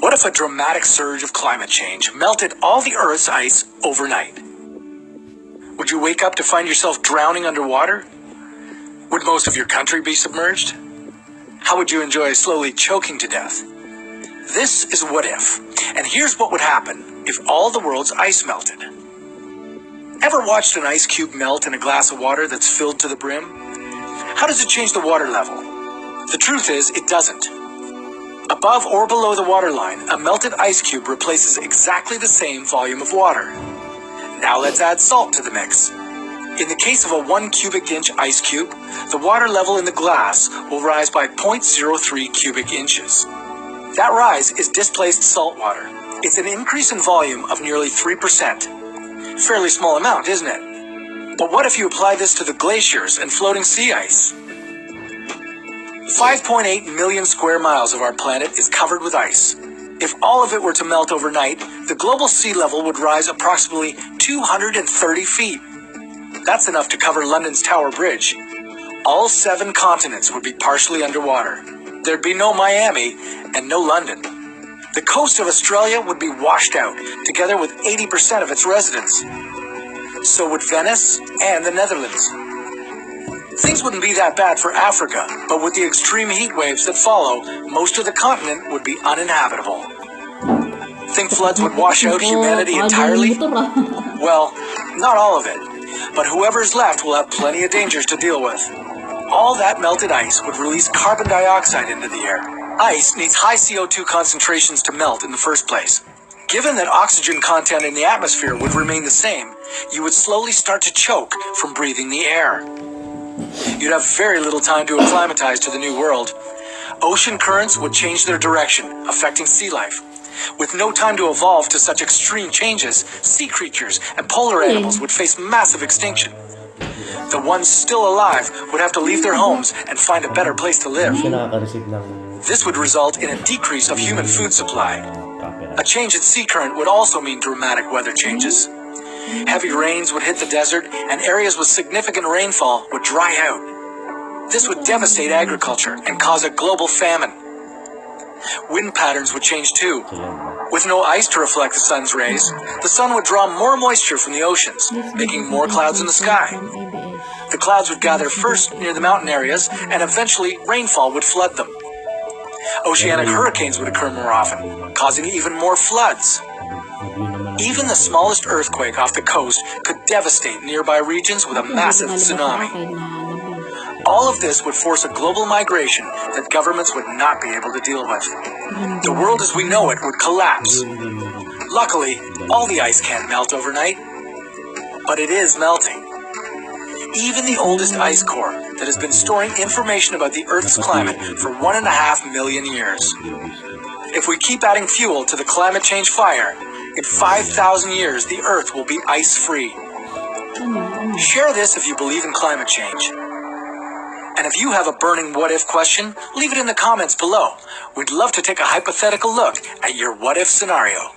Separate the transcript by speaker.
Speaker 1: What if a dramatic surge of climate change melted all the Earth's ice overnight? Would you wake up to find yourself drowning underwater? Would most of your country be submerged? How would you enjoy slowly choking to death? This is What If, and here's what would happen if all the world's ice melted. Ever watched an ice cube melt in a glass of water that's filled to the brim? How does it change the water level? The truth is, it doesn't. Above or below the waterline, a melted ice cube replaces exactly the same volume of water. Now let's add salt to the mix. In the case of a 1 cubic inch ice cube, the water level in the glass will rise by 0.03 cubic inches. That rise is displaced salt water. It's an increase in volume of nearly 3%. Fairly small amount, isn't it? But what if you apply this to the glaciers and floating sea ice? 5.8 million square miles of our planet is covered with ice. If all of it were to melt overnight, the global sea level would rise approximately 230 feet. That's enough to cover London's Tower Bridge. All 7 continents would be partially underwater. There'd be no Miami and no London. The coast of Australia would be washed out, together with 80% of its residents. So would Venice and the Netherlands. Things wouldn't be that bad for Africa, but with the extreme heat waves that follow, most of the continent would be uninhabitable. Think floods would wash out humanity entirely? Well, not all of it, but whoever's left will have plenty of dangers to deal with. All that melted ice would release carbon dioxide into the air. Ice needs high CO2 concentrations to melt in the first place. Given that oxygen content in the atmosphere would remain the same, you would slowly start to choke from breathing the air. You'd have very little time to acclimatize to the new world. Ocean currents would change their direction, affecting sea life. With no time to evolve to such extreme changes, sea creatures and polar animals would face massive extinction. The ones still alive would have to leave their homes and find a better place to live. This would result in a decrease of human food supply. A change in sea current would also mean dramatic weather changes. Heavy rains would hit the desert, and areas with significant rainfall would dry out. This would devastate agriculture and cause a global famine. Wind patterns would change too. With no ice to reflect the sun's rays, the sun would draw more moisture from the oceans, making more clouds in the sky. The clouds would gather first near the mountain areas, and eventually rainfall would flood them. Oceanic hurricanes would occur more often, causing even more floods. Even the smallest earthquake off the coast could devastate nearby regions with a massive tsunami. All of this would force a global migration that governments would not be able to deal with. The world as we know it would collapse. Luckily, all the ice can't melt overnight, but it is melting. Even the oldest ice core that has been storing information about the Earth's climate for 1.5 million years. If we keep adding fuel to the climate change fire, in 5,000 years, the Earth will be ice-free. Share this if you believe in climate change. And if you have a burning what-if question, leave it in the comments below. We'd love to take a hypothetical look at your what-if scenario.